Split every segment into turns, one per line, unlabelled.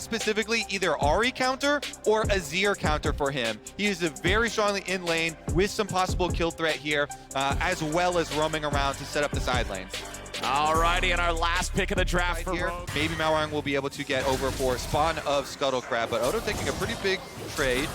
specifically either Ahri counter or Azir counter for him. He is very strongly in lane with some possible kill threat here, as well as roaming around to set up the side lanes.
Alrighty, and our last pick of the draft for
here,
Rogue.
maybe Malrang will be able to get over for spawn of Scuttle Crab, but Odo taking a pretty big trade.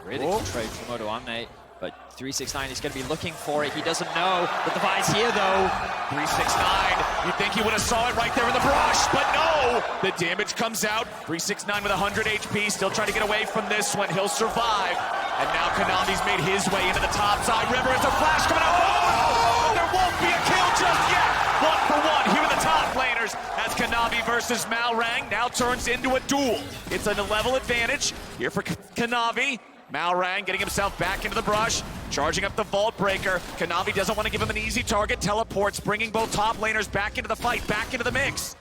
Really good trade from Odo Omne, but 369 is going to be looking for it. He doesn't know the device here, though.
369, you'd think he would have saw it right there in the brush, but no! The damage comes out. 369 with 100 HP, still trying to get away from this one. He'll survive. And now Konami's made his way into the top side. River is a flash coming out. Oh! There won't be a kill just yet. 1 for 1 here in the top laners as Konami versus Malrang now turns into a duel. It's a level advantage here for Konami. Malrang getting himself back into the brush, charging up the Vault Breaker. Konami doesn't want to give him an easy target. Teleports, bringing both top laners back into the fight, back into the mix.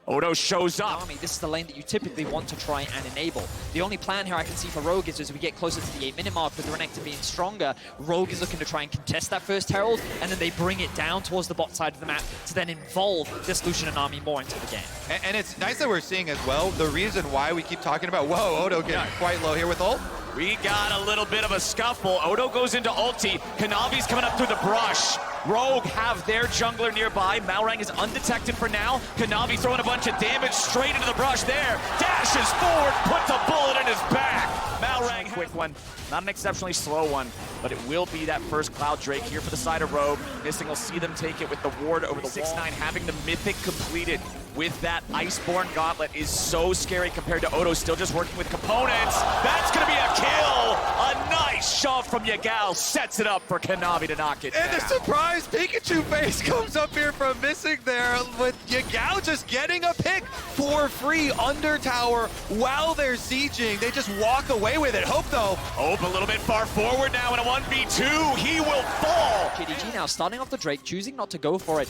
Odo shows up.
Konami, this is the lane that you typically want to try and enable. The only plan here I can see for Rogue is as we get closer to the 8-minute mark with the Renekton being stronger, Rogue is looking to try and contest that first Herald, and then they bring it down towards the bot side of the map to then involve this Lucian and Army more into the game.
And it's nice that we're seeing as well the reason why we keep talking about, whoa, Odo getting quite low here with ult.
We got a little bit of a scuffle. Odo goes into ulti. Konami's coming up through the brush. Rogue have their jungler nearby. Malrang is undetected for now. Konami throwing a bunch of damage straight into the brush there. Dashes forward, puts a bullet in his back. Malrang, quick one. Not an exceptionally slow one, but it will be that first Cloud Drake here for the side of Rogue. Missing will see them take it with the ward over the 6-9. Having the Mythic completed with that Iceborne Gauntlet is so scary compared to Odo still just working with components. That's going to be a kill. A nice shove from Yagao sets it up for Konami to knock it down.
And the surprise Pikachu face comes up here from missing there with Yagao just getting a pick for free under tower while they're sieging. They just walk away with it. Hope though.
Hope a little bit far forward now in a 1v2. He will fall.
JDG now starting off the Drake, choosing not to go for it.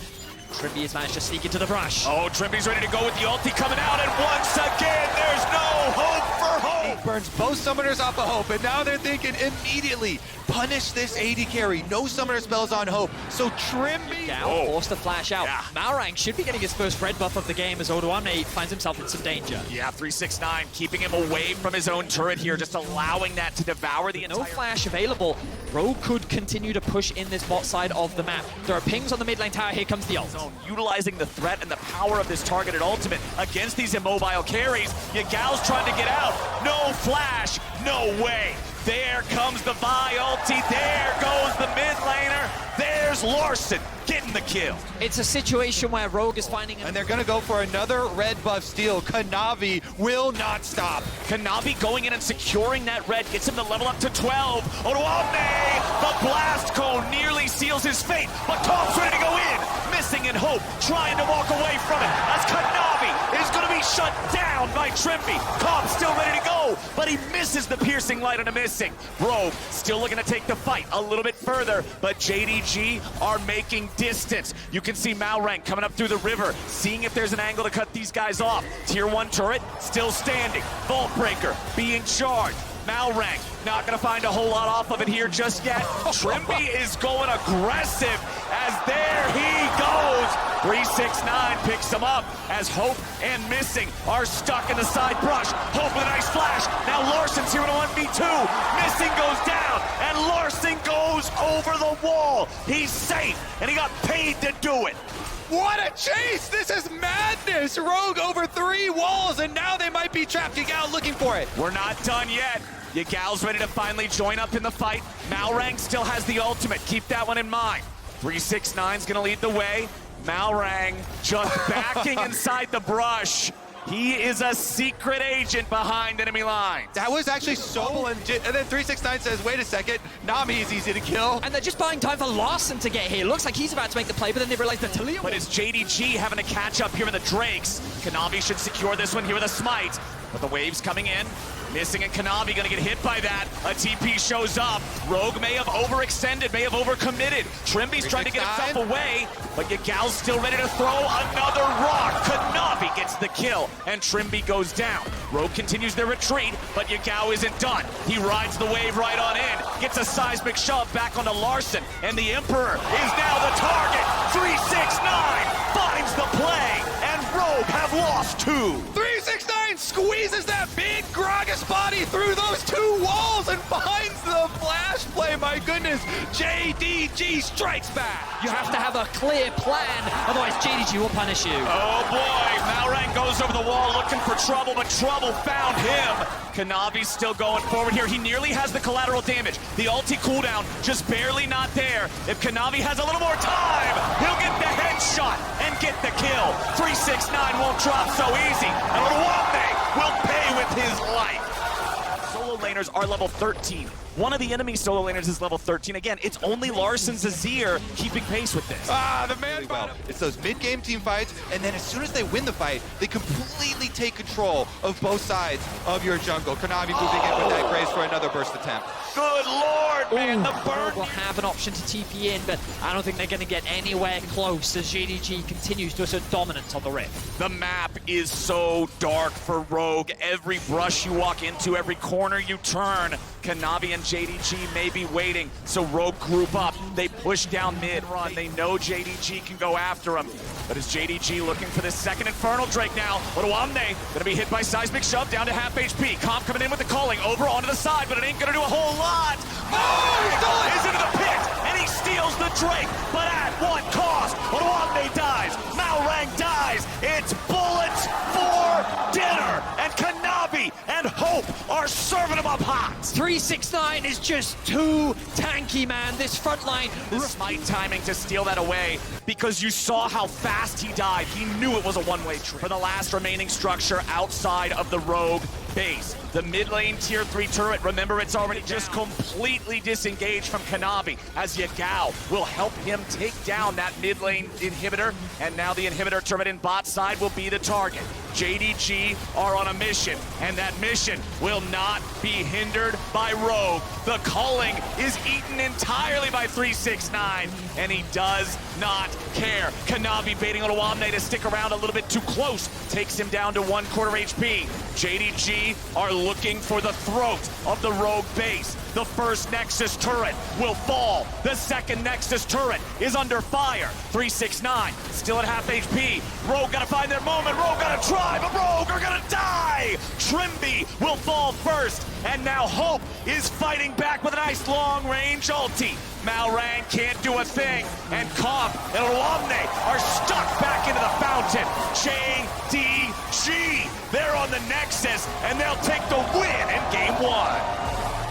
Trimby has managed to sneak into the brush.
Oh, Trimby's ready to go with the ulti coming out, and once again, there's no hope for Hope.
He burns both summoners off of Hope, and now they're thinking immediately, punish this AD carry. No summoner spells on Hope. So Trimby...
Yagao forced to flash out.
Yeah.
Malrang should be getting his first red buff of the game as Odo Omne finds himself in some danger.
Yeah, 369 keeping him away from his own turret here, just allowing that to devour the entire...
No flash available. Rogue could continue to push in this bot side of the map. There are pings on the mid lane tower. Here comes the ult.
Utilizing the threat and the power of this targeted ultimate against these immobile carries. Yagao's trying to get out. No flash. No way. There comes the Vi ulti. There goes the mid laner. There's Larson getting the kill.
It's a situation where Rogue is finding...
And they're going to go for another red buff steal. Konami will not stop.
Konami going in and securing that red gets him to level up to 12. Odo Omne, the blast cone nearly seals his fate, but Tom's ready to go in. Missing in Hope, trying to walk away from it as Konami is going to be shut down by Trimby. Tom still ready to go, but he misses the piercing light on a missing. Rogue still looking to take the fight a little bit further, but JDG are making distance. You can see Malrang coming up through the river, seeing if there's an angle to cut these guys off. Tier 1 turret still standing. Vault Breaker being charged. Malrang not going to find a whole lot off of it here just yet. Trimby is going aggressive as there he goes. 369 picks him up as Hope and Missing are stuck in the side brush. Hope with a nice flash. Now Larson's here in a 1v2. Missing goes down and Larson goes over the wall. He's safe and he got paid to do it.
What a chase! This is madness! Rogue over 3 walls, and now they might be trapped. Yagao looking for it.
We're not done yet. Yagao's ready to finally join up in the fight. Malrang still has the ultimate. Keep that one in mind. 369's gonna lead the way. Malrang just backing inside the brush. He is a secret agent behind enemy lines.
That was actually so legit. And then 369 says, wait a second, Nami is easy to kill.
And they're just buying time for Larson to get here. Looks like he's about to make the play, but then they realize that Talia...
But it's JDG having to catch up here in the Drakes. Konami should secure this one here with a smite. But the waves coming in. Missing and Konami gonna get hit by that. A TP shows up. Rogue may have overextended, may have overcommitted. Trimby's trying to get himself away, but Yagao's still ready to throw another rock. Konami gets the kill, and Trimby goes down. Rogue continues their retreat, but Yagao isn't done. He rides the wave right on in, gets a seismic shove back onto Larson, and the Emperor is now the target. 369 finds the play, and Rogue have lost 2.
369 squeezes that big Gragas body through those two walls and finds the flash play. My goodness, JDG strikes back.
You have to have a clear plan, otherwise JDG will punish you.
Oh boy, Malrang goes over the wall looking for trouble, but trouble found him. Kanavi's still going forward here. He nearly has the collateral damage. The ulti cooldown just barely not there. If Kanavi has a little more time, he'll get the headshot and get the kill. 369 won't drop so easy. And Oluwambe will pay with his life. Solo laners are level 13. One of the enemy solo laners is level 13. Again, it's only Larsen's Azir keeping pace with this.
The man well. It's those mid-game team fights, and then as soon as they win the fight, they completely take control of both sides of your jungle. Kanavi moving in with that Grace for another burst attempt.
Good lord, man, the burn.
Will have an option to TP in, but I don't think they're going to get anywhere close as JDG continues to assert dominance on the Rift.
The map is so dark for Rogue. Every brush you walk into, every corner you turn, Kanavi and JDG may be waiting, so Rogue group up. They push down mid-run. They know JDG can go after him. But is JDG looking for this second Infernal Drake now? Oluwambe gonna be hit by Seismic Shove down to half HP. Comp coming in with the calling over onto the side, but it ain't gonna do a whole lot. Oh, he's into the pit, and he steals the Drake, but at what cost? Oluwambe dies, Malrang dies. It's bullets for dinner, and Kanavi and Hope are serving him up hot.
369 is just too tanky, man. This front line.
The smite timing to steal that away because you saw how fast he died. He knew it was a one-way trip. For the last remaining structure outside of the Rogue base, the mid lane tier 3 turret, remember it's already just completely disengaged from Kanavi as Yagao will help him take down that mid lane inhibitor, and now the inhibitor turret in bot side will be the target. JDG are on a mission, and that mission will not be hindered by Rogue. The culling is eaten entirely by 369, and he does not care. Kanavi baiting Oluwambe to stick around a little bit too close, takes him down to 1/4 HP. JDG are looking for the throat of the Rogue base. The first Nexus turret will fall. The second Nexus turret is under fire. 369 still at half HP. Rogue gotta find their moment. Rogue gotta try, but Rogue are gonna die. Trimby will fall first, and now Hope is fighting back with a nice long-range ulti. Malrang can't do a thing, and Comp and Oluwambe are stuck back into the fountain. JDG, they're on the Nexus, and they'll take the win in game 1.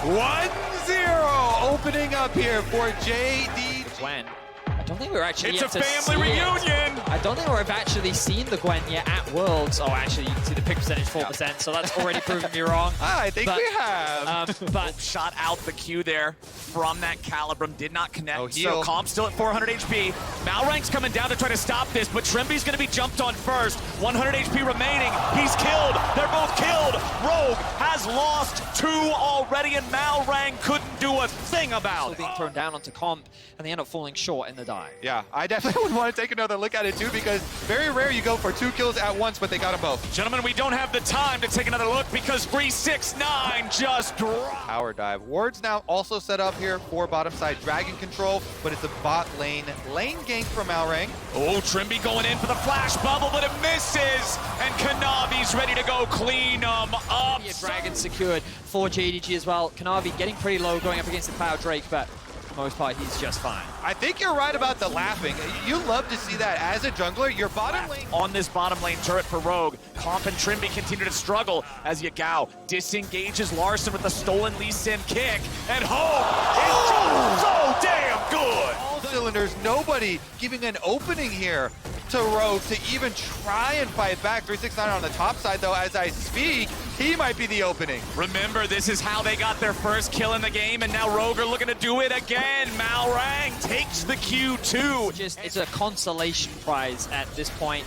1-0 opening up here for JDG.
Gwen. I don't think we're actually
It's
yet
a
to
family
see it.
reunion.
I don't think we've actually seen the Gwen yet at Worlds. Oh, actually, you can see the pick percentage 4%, so that's already proven me wrong.
I think we have.
But
Shot out the Q there from that Calibrum, did not connect.
Oh,
so
heal.
Comp still at 400 HP. Malrang's coming down to try to stop this, but Trimby's gonna be jumped on first. 100 HP remaining. He's killed. They're both killed. Rogue has lost 2 already, and Malrang couldn't do a thing about it.
being thrown down onto Comp, and they end up falling short in the dive.
Yeah, I definitely would want to take another look at it too, because very rare you go for 2 kills at once, but they got them both.
Gentlemen, we don't have the time to take another look because 369 just dropped.
Power dive. Ward's now also set up here for bottom side dragon control, but it's a bot lane gank from Malrang.
Oh, Trimby going in for the flash bubble, but it misses. And Kanavi's ready to go clean them up.
Dragon secured for JDG as well. Kanavi getting pretty low going up against the Cloud Drake, but for the most part, he's just fine.
I think you're right about the laughing. You love to see that as a jungler. Your bottom lane
On this bottom lane turret for Rogue, Comp and Trimby continue to struggle as Yagao disengages Larsen with the stolen Lee Sin kick, and Hope is just so damn good.
all cylinders. Nobody giving an opening here to Rogue to even try and fight back. 369 on the top side, though, as I speak. He might be the opening.
Remember, this is how they got their first kill in the game, and now Rogue are looking to do it again. Malrang takes the Q2.
It's a consolation prize at this point.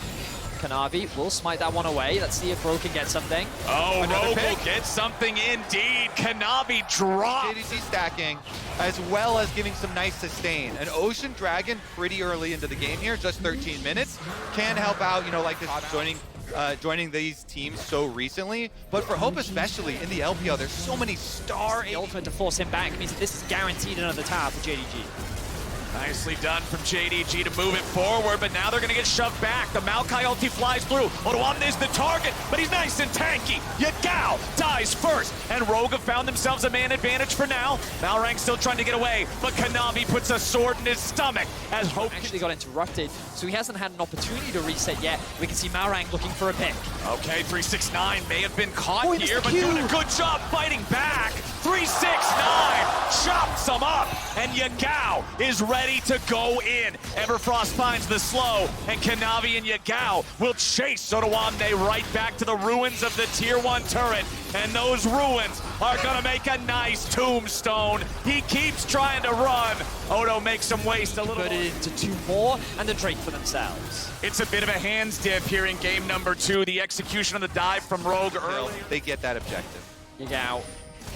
Kanavi will smite that one away. Let's see if Rogue can get something.
Oh,
Another
Rogue
pick.
will get something indeed. Kanavi drops.
JDG stacking, as well as giving some nice sustain. An Ocean Dragon pretty early into the game here, just 13 minutes, can help out, you know, like this joining these teams so recently. But for Hope especially, in the LPL, there's so many star
The ultimate to force him back means that this is guaranteed another tower for JDG.
Nicely done from JDG to move it forward, but now they're going to get shoved back. The Maokai ulti flies through. Odoamne's the target, but he's nice and tanky. Yagao dies first, and Rogue have found themselves a man advantage for now. Malrang still trying to get away, but Kanavi puts a sword in his stomach as Hope
Actually got interrupted, so he hasn't had an opportunity to reset yet. We can see Malrang looking for a pick.
Okay, 369 may have been caught
he missed
here,
the
but
cue.
doing a good job fighting back. 369 chops him up, and Yagao is ready to go in. Everfrost finds the slow, and Kanavi and Yagao will chase Odoamne right back to the ruins of the Tier 1 turret, and those ruins are gonna make a nice tombstone. He keeps trying to run. Odo makes him waste a little.
Put it into 2 more, and the Drake for themselves.
It's a bit of a hands dip here in game number 2. The execution of the dive from Rogue early.
They get that objective.
Yagao,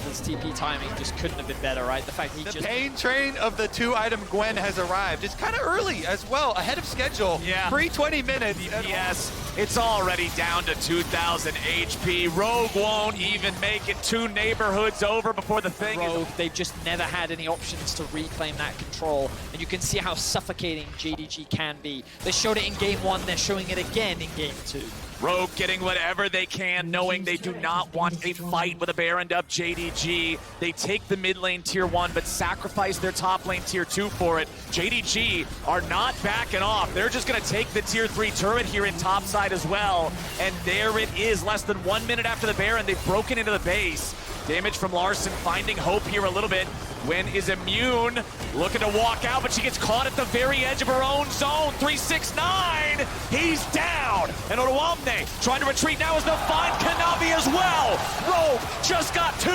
his TP timing just couldn't have been better, right? The fact he
The
just...
pain train of the 2-item Gwen has arrived. It's kind of early as well, ahead of schedule.
Yeah.
Pre-20 minutes.
Yes, it's already down to 2,000 HP. Rogue won't even make it 2 neighborhoods over before the thing
Rogue, they've just never had any options to reclaim that control, and you can see how suffocating JDG can be. They showed it in game 1, they're showing it again in game 2.
Rogue getting whatever they can, knowing they do not want a fight with a Baroned up JDG. They take the mid lane tier 1, but sacrifice their top lane tier 2 for it. JDG are not backing off. They're just gonna take the tier 3 turret here in top side as well. And there it is, less than 1 minute after the Baron, they've broken into the base. Damage from Larson, finding hope here a little bit. Gwen is immune, looking to walk out, but she gets caught at the very edge of her own zone. 369, he's down. And Odoamne trying to retreat now as they'll find Kanavi as well. Rogue just got 2.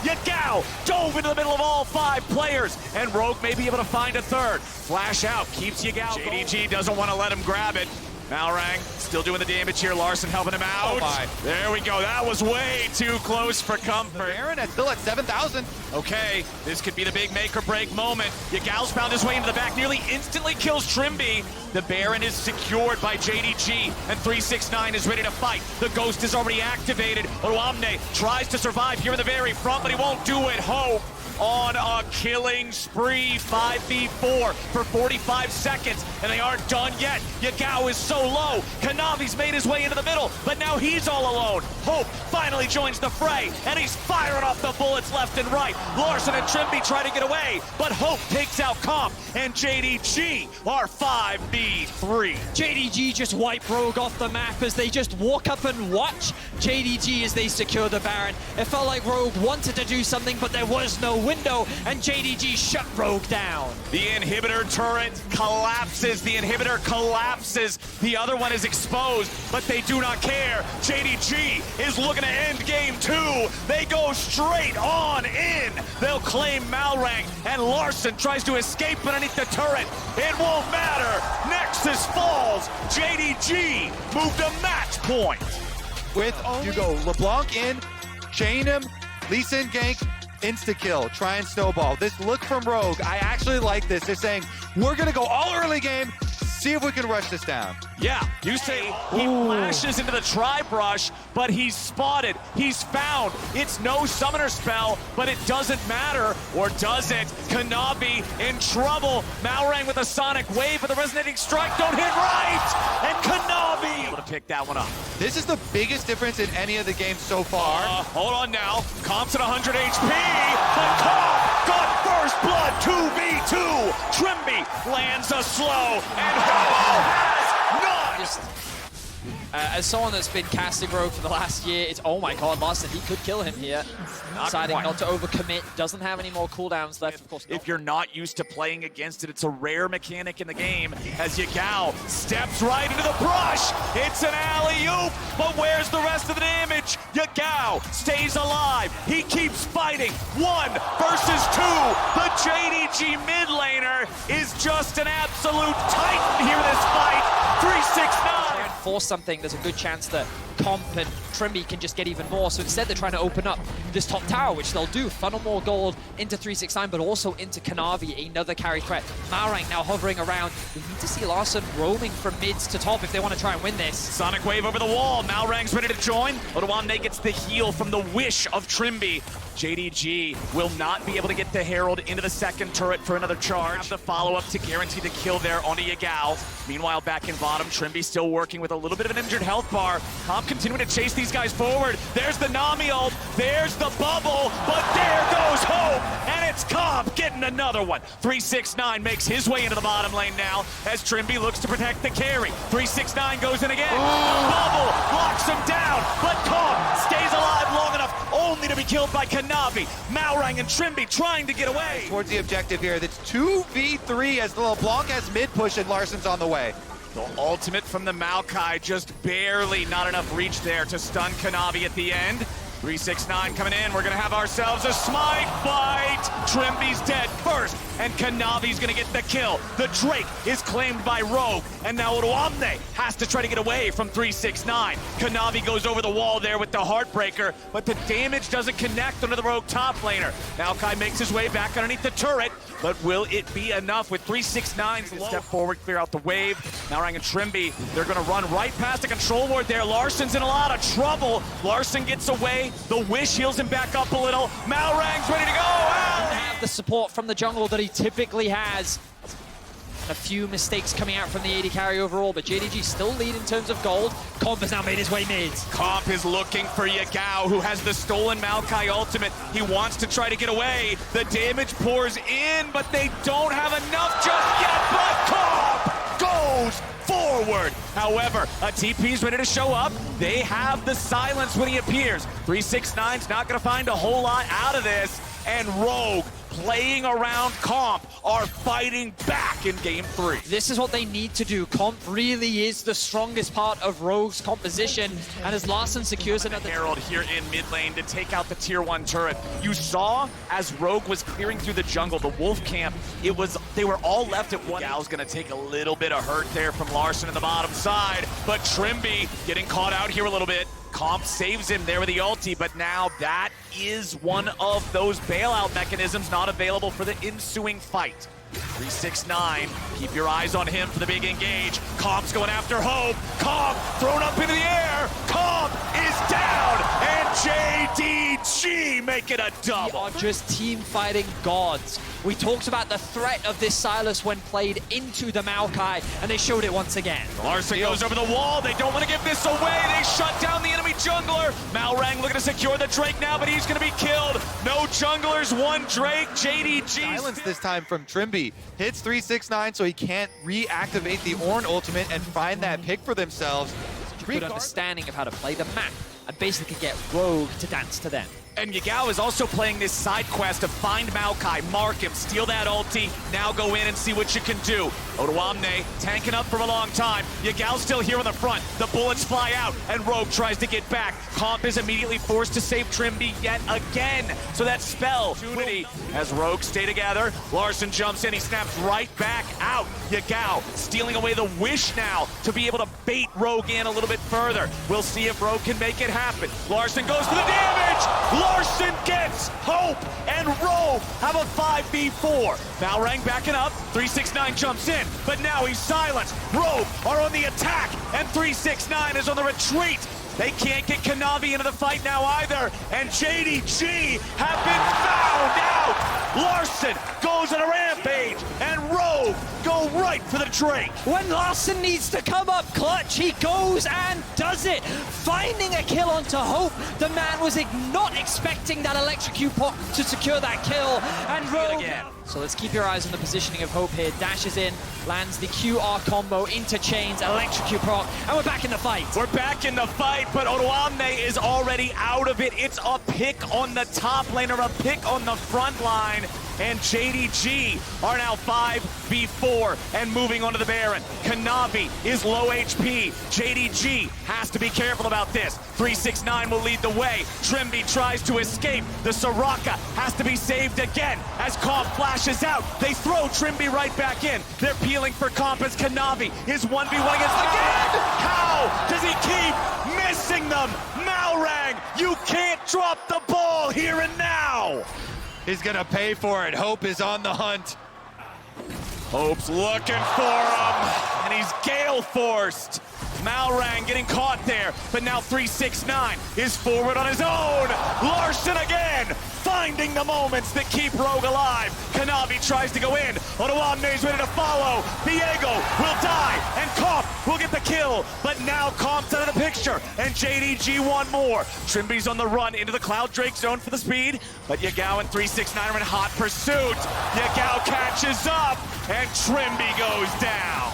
Yagao dove into the middle of all 5 players, and Rogue may be able to find a third. Flash out, keeps Yagao. JDG doesn't want to let him grab it. Malrang still doing the damage here. Larson helping him out.
Oh my.
There we go. That was way too close for comfort.
Baron is still at 7,000.
Okay, this could be the big make or break moment. Yagao's found his way into the back, nearly instantly kills Trimby. The Baron is secured by JDG, and 369 is ready to fight. The Ghost is already activated. Odoamne tries to survive here in the very front, but he won't do it. Hope on a killing spree, 5v4 for 45 seconds, and they aren't done yet. Yagao is so low. Kanavi's made his way into the middle, but now he's all alone. Hope finally joins the fray, and he's firing off the bullets left and right. Larson and Trimby try to get away, but Hope takes out Comp, and JDG are 5v3.
JDG just wipe Rogue off the map as they just walk up and watch JDG as they secure the Baron. It felt like Rogue wanted to do something, but there was no window, and JDG shut Rogue down.
The inhibitor turret collapses. The inhibitor collapses. The other one is exposed, but they do not care. JDG is looking to end game 2. They go straight on in. They'll claim Malrang, and Larson tries to escape underneath the turret. It won't matter. Nexus falls. JDG moved to match point.
With you go LeBlanc in, chain him, Lee Sin gank, insta-kill, try and snowball. This look from Rogue, I actually like this. They're saying, we're gonna go all early game, see if we can rush this down.
Yeah, you say he flashes into the tri-brush, but he's spotted, he's found. It's no summoner spell, but it doesn't matter, or does it? Kanavi in trouble. Malrang with a sonic wave, but the resonating strike don't hit right, and Kanavi able to pick that one up.
This is the biggest difference in any of the games so far.
Hold on now, Comp's at 100 HP, but Comp got first blood, 2v2. Trimby lands a slow, and Hobo has none.
Just, as someone that's been casting Rogue for the last year, it's, oh my god, Larson, he could kill him here. Deciding not to overcommit, doesn't have any more cooldowns left, of course.
If you're not used to playing against it, it's a rare mechanic in the game as Yagao steps right into the brush. It's an alley-oop, but where's the rest of the damage? Yagao stays alive. He keeps fighting. 1 versus 2. The JDG mid laner is just an absolute titan here in this fight. 369.
Force something, there's a good chance that Comp and Trimby can just get even more. So instead they're trying to open up this top tower, which they'll do. Funnel more gold into 369, but also into Kanavi, another carry threat. Malrang now hovering around. We need to see Larssen roaming from mids to top if they want to try and win this.
Sonic Wave over the wall. Malrang's ready to join. Odoamne gets the heal from the wish of Trimby. JDG will not be able to get the Herald into the second turret for another charge. Have the follow-up to guarantee the kill there on Yagao. Meanwhile, back in bottom, Trimby still working with a little bit of an injured health bar. Comp continuing to chase these guys forward. There's the Nami ult, there's the bubble, but there goes Hope, and it's Comp getting another one. 369 makes his way into the bottom lane now as Trimby looks to protect the carry. 369 goes in again. Bubble locks him down, but Comp stays alive long enough only to be killed by Kanavi. Malrang and Trimby trying to get away.
Towards the objective here, that's 2v3 as the LeBlanc has mid push and Larsen's on the way.
The ultimate from the Maokai, just barely not enough reach there to stun Kanavi at the end. 369 coming in, we're gonna have ourselves a smite fight. Trimby's dead first, and Kanavi's gonna get the kill. The Drake is claimed by Rogue, and now Odoamne has to try to get away from 369. Kanavi goes over the wall there with the Heartbreaker, but the damage doesn't connect under the Rogue top laner. Maokai makes his way back underneath the turret, but will it be enough with 369's step forward, clear out the wave. Malrang and Trimby, they're gonna run right past the control ward there. Larsen's in a lot of trouble. Larssen gets away. The wish heals him back up a little. Malrang's ready to go.
Have the support from the jungle that he typically has. A few mistakes coming out from the AD carry overall, but JDG still lead in terms of gold. Comp has now made his way mid.
Comp is looking for Yagao, who has the stolen Maokai ultimate. He wants to try to get away. The damage pours in, but they don't have enough just yet, but Comp goes forward. However, a TP's ready to show up. They have the silence when he appears. 369's not gonna find a whole lot out of this, and Rogue playing around Comp are fighting back in game 3.
This is what they need to do. Comp really is the strongest part of Rogue's composition, and as Larssen secures another
Herald here in mid lane to take out the tier 1 turret. You saw as Rogue was clearing through the jungle, the Wolf camp, they were all left at one. Gal's gonna take a little bit of hurt there from Larssen in the bottom side, but Trimby getting caught out here a little bit. Comp saves him there with the ulti, but now that is one of those bailout mechanisms not available for the ensuing fight. 369, keep your eyes on him for the big engage. Comp's going after Hope. Comp thrown up into the air. Comp is down, and JDG make it a
They
double.
are just team fighting gods. We talked about the threat of this Sylas when played into the Maokai, and they showed it once again.
Larssen goes over the wall. They don't want to give this away. They shut down the enemy jungler. Malrang looking to secure the Drake now, but he's going to be killed. No junglers, one Drake. JDG.
Silence this time from Trimby. Hits 369 so he can't reactivate the Ornn ultimate and find that pick for themselves.
Good understanding of how to play the map and basically get Rogue to dance to them.
And Yagao is also playing this side quest to find Maokai, mark him, steal that ulti, now go in and see what you can do. Odoamne tanking up for a long time. Yagao's still here on the front. The bullets fly out, and Rogue tries to get back. Comp is immediately forced to save Trimby yet again. So that spell, opportunity as Rogue stay together. Larssen jumps in, he snaps right back out. Yagao stealing away the wish now to be able to bait Rogue in a little bit further. We'll see if Rogue can make it happen. Larssen goes for the damage! Larssen gets Hope, and Rogue have a 5v4. Malrang backing up, 369 jumps in, but now he's silenced. Rogue are on the attack, and 369 is on the retreat. They can't get Kanavi into the fight now either, and JDG have been found out. Larssen goes on a rampage, and Rogue go right for the Drake.
When Larssen needs to come up clutch, he goes and does it. Finding a kill onto Hope. The man was not expecting that electrocute pot to secure that kill. And Rogue again. So let's keep your eyes on the positioning of Hope here. Dashes in, lands the QR combo into chains, electrocute proc, and we're back in the fight.
We're back in the fight, but Odoamne is already out of it. It's a pick on the top lane or a pick on the front line. and JDG are now 5v4 and moving on to the Baron. Kanavi is low HP. JDG has to be careful about this. 369 will lead the way. Trimby tries to escape. The Soraka has to be saved again as Comp flashes out. They throw Trimby right back in. They're peeling for Comp as Kanavi is 1v1 against again. How does he keep missing them? Malrang, you can't drop the ball here and now.
He's gonna pay for it. Hope is on the hunt.
Hope's looking for him, and he's gale forced. Malrang getting caught there, but now 369 is forward on his own. Larson again, finding the moments that keep Rogue alive. Kanavi tries to go in. Odoamne's ready to follow. Viego will die, and Comp will get the kill. But now Comp's out of the picture, and JDG one more. Trimby's on the run into the Cloud Drake zone for the speed, but Yagao and 369 are in hot pursuit. Yagao catches up, and Trimby goes down.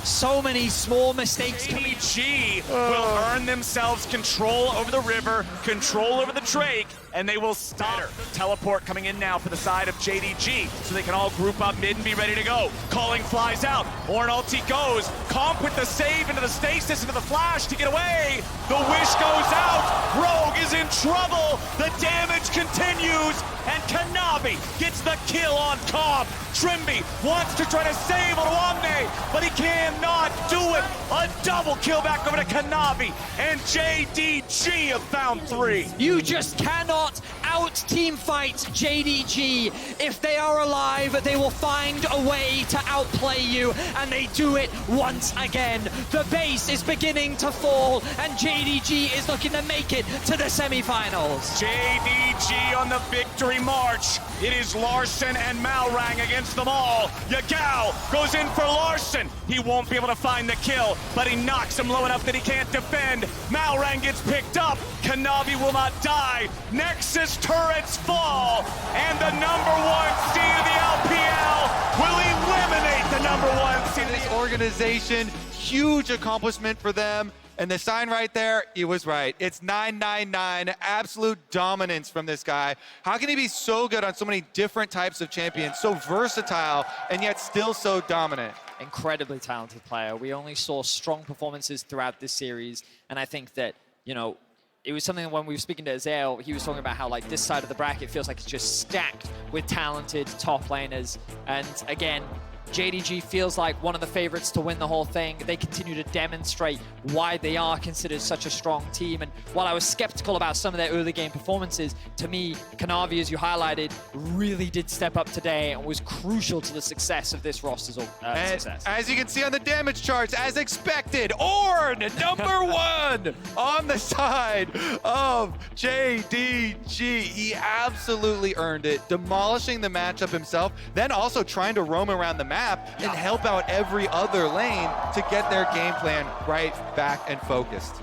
So many small mistakes.
JDG will earn themselves control over the river, control over the Drake, and they will stop. Teleport coming in now for the side of JDG, so they can all group up mid and be ready to go. Calling flies out. Ornn ulti goes. Comp with the save into the stasis, into the flash to get away. The wish goes out. Rogue is in trouble. The damage continues, and Kanavi gets the kill on Comp. Trimby wants to try to save Odoamne, but he cannot do it. A double kill back over to Kanavi, and JDG have found 3.
You just cannot out-team fight JDG. If they are alive, they will find a way to outplay you, and they do it once again. The base is beginning to fall, and JDG is looking to make it to the semifinals.
JDG on the victory march. It is Larson and Malrang against them all. Yagao goes in for Larson. He won't be able to find the kill, but he knocks him low enough that he can't defend. Malrang gets picked up. Kanavi will not die. Nexus turrets fall, and the #1 seed of the LPL will eliminate the #1 seed of
This
the
organization, huge accomplishment for them. And the sign right there, he was right. It's 999, absolute dominance from this guy. How can he be so good on so many different types of champions, so versatile, and yet still so dominant?
Incredibly talented player. We only saw strong performances throughout this series, and I think that, you know, it was something when we were speaking to Azael, he was talking about how like this side of the bracket feels like it's just stacked with talented top laners. And again, JDG feels like one of the favorites to win the whole thing. They continue to demonstrate why they are considered such a strong team. And while I was skeptical about some of their early game performances, to me, Kanavi, as you highlighted, really did step up today and was crucial to the success of this roster's success.
As you can see on the damage charts, as expected, Ornn, #1 on the side of JDG. He absolutely earned it, demolishing the matchup himself, then also trying to roam around the map and help out every other lane to get their game plan right back and focused.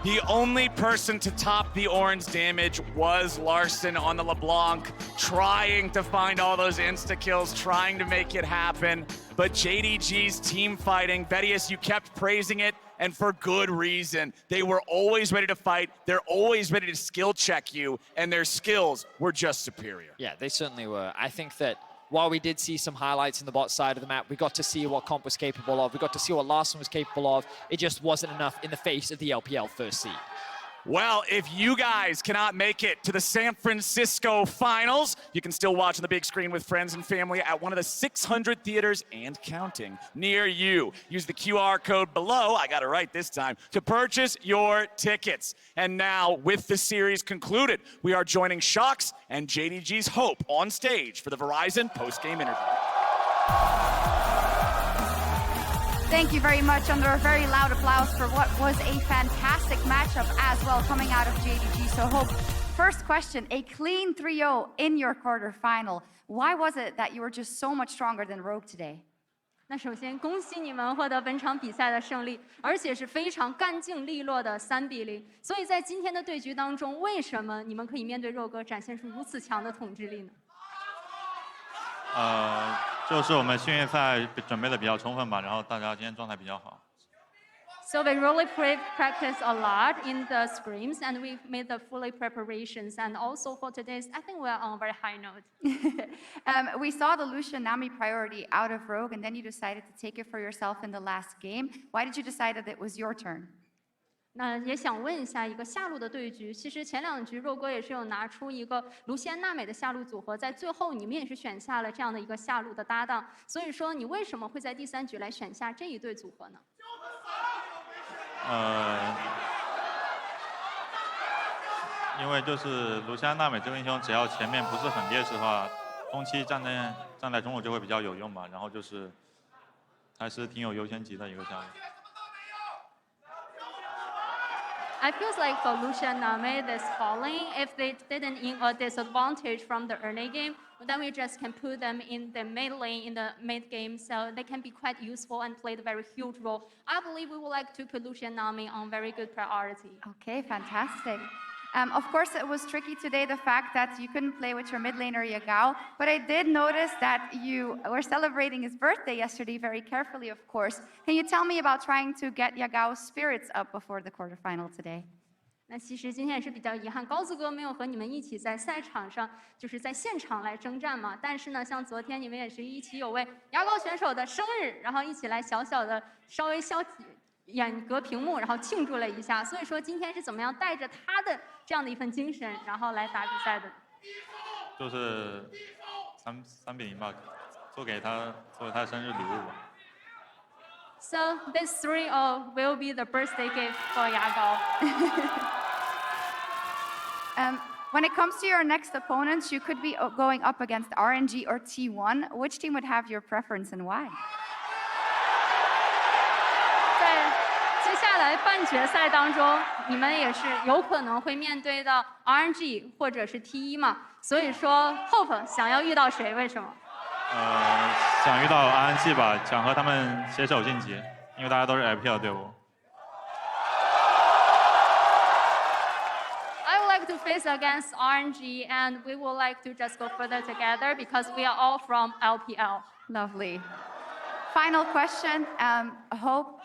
The only person to top the Ornn's damage was Larson on the LeBlanc, trying to find all those insta-kills, trying to make it happen. But JDG's team fighting, Vedius, you kept praising it, and for good reason. They were always ready to fight, they're always ready to skill check you, and their skills were just superior.
Yeah, they certainly were. I think that while we did see some highlights in the bot side of the map, we got to see what Comp was capable of. We got to see what Larson was capable of. It just wasn't enough in the face of the LPL first seed.
Well, if you guys cannot make it to the San Francisco finals, you can still watch on the big screen with friends and family at one of the 600 theaters and counting near you. Use the QR code below, I got it right this time, to purchase your tickets. And now, with the series concluded, we are joining Shox and JDG's Hope on stage for the Verizon post-game interview.
Thank you very much. Under a very loud applause for what was a fantastic matchup as well coming out of JDG. So Hope, first question, a clean 3-0 in your quarterfinal. Why was it that you were just so much stronger than Rogue today?
那首先恭喜你们获得本场比赛的胜利，而且是非常干净利落的3-0。所以在今天的对局当中，为什么你们可以面对肉哥展现出如此强的统治力呢？
就是我们训练赛准备的比较充分吧，然后大家今天状态比较好。
So we really practice a lot in the scrims, and we've made the fully preparations. And also for today's, I think we're on a very high note.
We saw the Lucian Nami priority out of Rogue, and then you decided to take it for yourself in the last game. Why did you decide that it was your turn?
那也想问一下一个下路的对局，其实前2局肉哥也是有拿出一个卢锡安娜美的下路组合，在最后你们也是选下了这样的一个下路的搭档，所以说你为什么会在第3局来选下这一对组合呢？
因为就是卢锡安娜美这个英雄，只要前面不是很劣势的话，中期站在中路就会比较有用嘛。然后就是还是挺有优先级的一个项目。
I feel like for Lucian Nami, this falling, if they didn't in a disadvantage from the early game, then we just can put them in the mid lane in the mid game, so they can be quite useful and play a very huge role. I believe we would like to put Lucian Nami on very good priority.
Okay, fantastic. Of course, it was tricky today, the fact that you couldn't play with your mid laner Yagao, but I did notice that you were celebrating his birthday yesterday very carefully, of course. Can you tell me about trying to get Yagao's spirits up before the quarterfinal today?
那其实今天也是比较遗憾，高子哥没有和你们一起在赛场上，就是在现场来征战嘛。但是呢，像昨天你们也是一起有为牙膏选手的生日，然后一起来小小的稍微远隔屏幕，然后庆祝了一下。所以说今天是怎么样带着他的这样的一份精神，然后来打比赛的？
就是3比0吧，作为他的生日礼物吧。
So this 3-0 will be the birthday gift for Yagao.
When it comes to your next opponents, you could be going up against RNG or T1. Which team would have your preference and why?
在接下来半决赛当中，你们也是有可能会面对到 RNG 或者是 T1嘛，所以说 Hope 想要遇到谁？为什么？
想遇到 RNG 吧，想和他们携手晋级，因为大家都是 LPL 队伍。
I would like to face against RNG, and we would like to just go further together because we are all from LPL.
Lovely. Final question, Hope.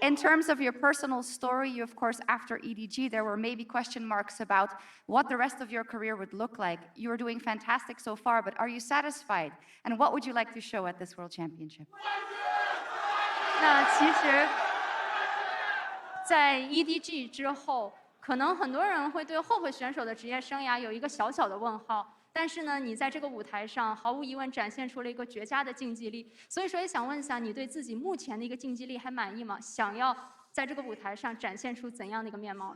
In terms of your personal story, you, of course, after EDG, there were maybe question marks about what the rest of your career would look like. You are doing fantastic so far, but are you satisfied? And what would you like to show at this World Championship?
那其实，在 EDG 之后，可能很多人会对Hope选手的职业生涯有一个小小的问号。但是呢，你在这个舞台上毫无疑问展现出了一个绝佳的竞技力，所以说也想问一下，你对自己目前的一个竞技力还满意吗？想要在这个舞台上展现出怎样的一个面貌？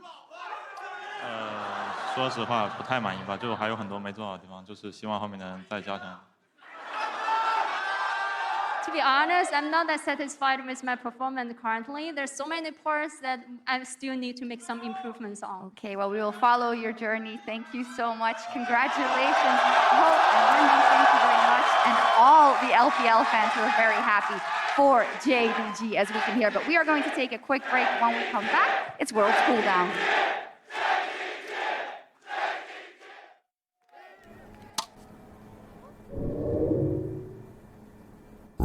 说实话不太满意吧，就还有很多没做好的地方，就是希望后面能再加强。
To be honest, I'm not that satisfied with my performance currently. There's so many parts that I still need to make some improvements on.
Okay, well, we will follow your journey. Thank you so much. Congratulations, Hope and Wendy. Thank you very much. And all the LPL fans who are very happy for JDG, as we can hear. But we are going to take a quick break. When we come back, it's World Cooldown.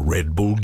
Red Bull